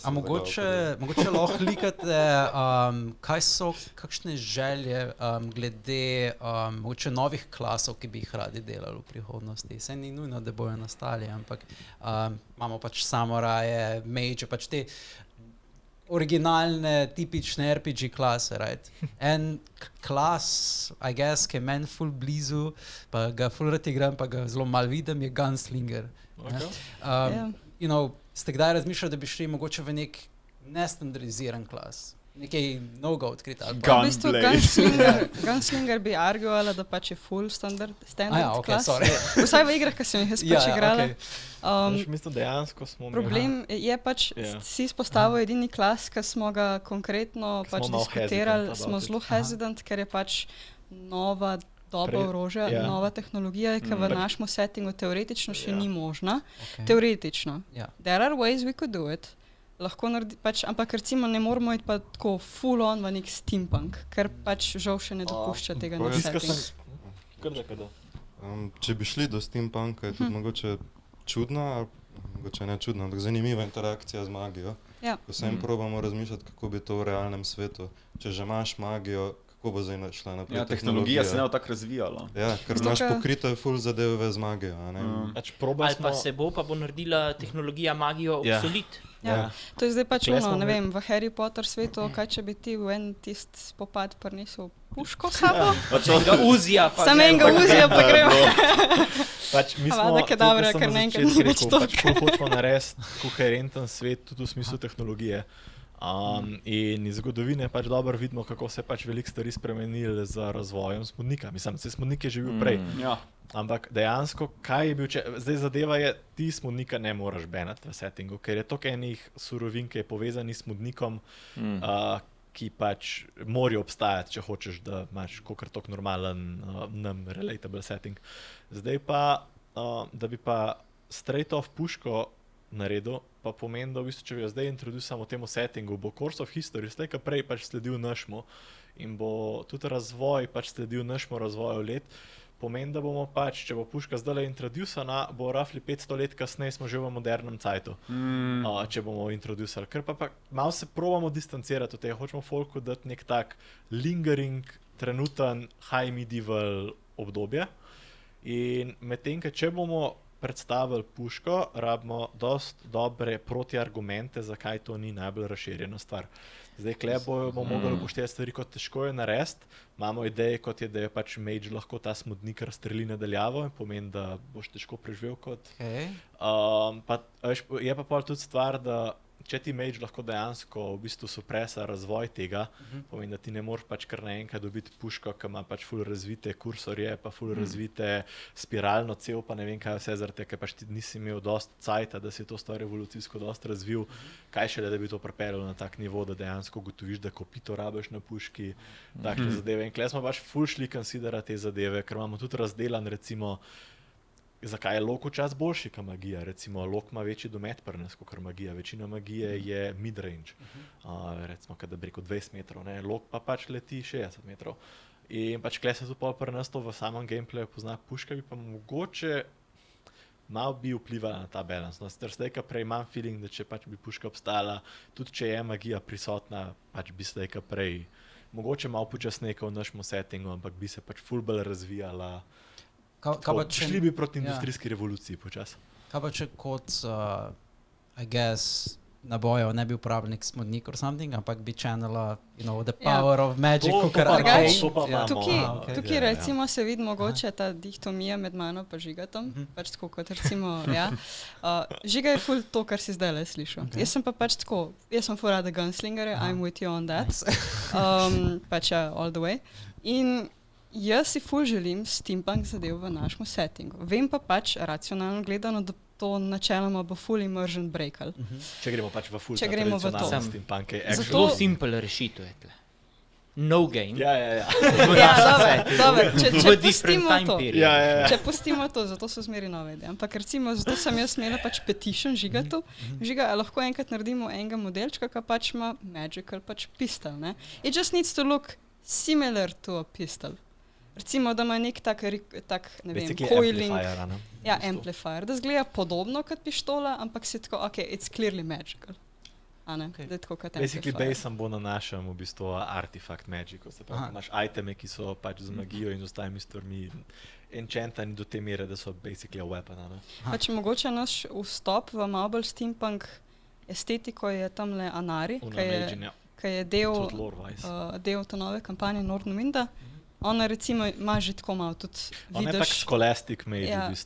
A mogoče lahko likate, kaj so kakšne želje glede mogoče novih klasov, ki bi jih radi delali v prihodnosti. Saj ni nujno, da bojo nastali, ampak imamo pač samoraje, mage, pač te originalne, tipične RPG klase, right? En klas, I guess, ki je meni ful blizu, pa ga ful rad igram, pa ga zelo malo vidim, je Gunslinger. You know, ste kdaj razmišljali, da bi šli mogoče v nek nestandardiziran klas? Nekaj novega odkriti? V bistvu Gunslinger bi arguala, da pač je full standard okay, klas. Vsaj v igrah, ki sem jih pač igrala. Mislim, dejansko smo problem je pač, si izpostavil edini klas, ki smo ga konkretno pač diskutirali, smo zelo hesitant, ker je pač nova doba orožja, nova tehnologija, ki v našem settingu teoretično še ni možna. Teoretično. There are ways we could do it. Lahko naredi, pač, ampak recimo ne moramo iti pa tako full on v nek steampunk, ker pač žal še ne dopušča tega na settingu. Če bi šli do steampunka, je tudi mogoče čudna, mogoče ne čudna, ampak zanimiva interakcija z magijo. Ko se jim probamo razmišljati, kako bi to v realnem svetu. Če že imaš magijo, kako bo zdaj šla naprej tehnologija se ne bo tako razvijala. Ker imaš pokrito ful zadeve z magijo. Ali pa se bo naredila tehnologija magijo obsolit. To je zdaj pač ne vem, v Harry Potter svetu, kaj če bi ti v en tist spopad prinesel puško sabo? Enega uzija pa gremo. Pač mi smo, pač hočemo narediti koherenten svet tudi v smislu tehnologije. In iz zgodovine pač dobro vidimo, kako se pač veliko stvari spremenili z razvojem smodnika. Mislim, se smodnik je že bil prej. Ampak dejansko, kaj je bil, zdaj zadeva je, ti smodnika ne moraš banati v settingu, ker je toliko enih surovin, ki je povezani s smodnikom, ki pač morajo obstajati, če hočeš, da imaš kakor toliko normalen, relatable setting. Zdaj pa, da bi pa straight off puško naredil, pa pomeni, da v bistvu, če bi jo zdaj introduciramo temu settingu, bo course of history slejka prej pač sledil našmu in bo tudi razvoj pač sledil našmu razvoju let. Pomeni, da bomo pač, če bo puška zdaj introducirana, bo roughly 500 let kasneje smo že v modernem cajtu, če bomo introducirali. Ker pa malo se probamo distancirati od tega, hočemo folku dati nek tak lingering, trenuten, high medieval obdobje. In medtem, če bomo predstavili puško, rabimo dosti dobre protiargumente, zakaj to ni najbolj razširjena stvar. Zdaj, kle bomo mogli upoštevati stvari, kot težko je narediti. Imamo ideje, kot je, da je pač mage lahko ta smodnik razstreli nadaljavo in pomeni, da boš težko preživel kot. Je pa pol tudi stvar, da če ti mage lahko dejansko v bistvu supresa razvoj tega, pomeni, da ti ne moreš pač kar naenkrat dobiti puško, ki ima pač ful razvite kursorje, pa ful razvite spiralno cev, pa ne vem kaj vse, zaradi ker pač ti nisi imel dosti cajta, da si to stvar evolucijsko dosti razvil, kaj šele, da bi to pripeljal na tak nivo, da dejansko ugotoviš, da kopito rabiš na puški, takšne zadeve. In kle smo pač ful šli considerati te zadeve, ker imamo tudi razdelan recimo, zakaj je lok včasih boljši kot magija. Recimo, lok ima večji domet pri nas kot magija. Večina magije je mid-range. Recimo, da bi rekel 20 metrov. Ne? Lok pa pač leti 60 metrov. In pač kle se tu pri nas to v samem gameplayu pozna puška, bi pa mogoče malo bi vplivala na ta balans. No, zdaj, ka prej imam feeling, da če pač bi puška obstala, tudi če je magija prisotna, pač bi zdaj, ka prej mogoče malo počasneje v našem settingu, ampak bi se pač ful bolj razvijala. Šli bi proti industrijski revoluciji počas. Kaj pa če kot, I guess, nabojev ne bi uporabnik smodnik or something, ampak bi channela, the power of magic, Tukaj recimo se vidi mogoče ta dihtomija med mano pa Žigatom, pač tako kot recimo, Žiga je ful to, kar si zdaj le slišal. Jaz sem pa pač tako, jaz sem ful rada Gunslingerja, I'm with you on that, pač all the way. In jaz si ful želim steampunk zadev v našem settingu. Vem pa pač racionalno gledano, da to načeloma bo full immersion breakal. Če gremo pač v full tradicionalno steampunk. Zelo simple rešitev je tle. No game. Dobro, če pustimo to, zato so zmeri nove ideje. Ampak recimo, zato sem jaz imela pač petition Žigatu. Žiga, lahko enkrat naredimo enega modelčka, ki pač ima magical pač pistol, ne? It just needs to look similar to a pistol. Recimo, da ima nek tak ne vem, coiling, amplifier, da zgleda podobno kot pištola, ampak si tako, it's clearly magical. Basically, Basem bo na našem v bistvu artifact magicu, se pravi, imaš iteme, ki so pač z magijo in z ostalimi stvarmi enchantani do te mere, da so basically a weapon. Pač mogoče naš vstop v malo bolj steampunk estetiko je tamle Anari, ki je del te nove kampanje Northern Winda. Ona recimo ima že tako malo tudi... Ona je tak scholastic mage v bistvu.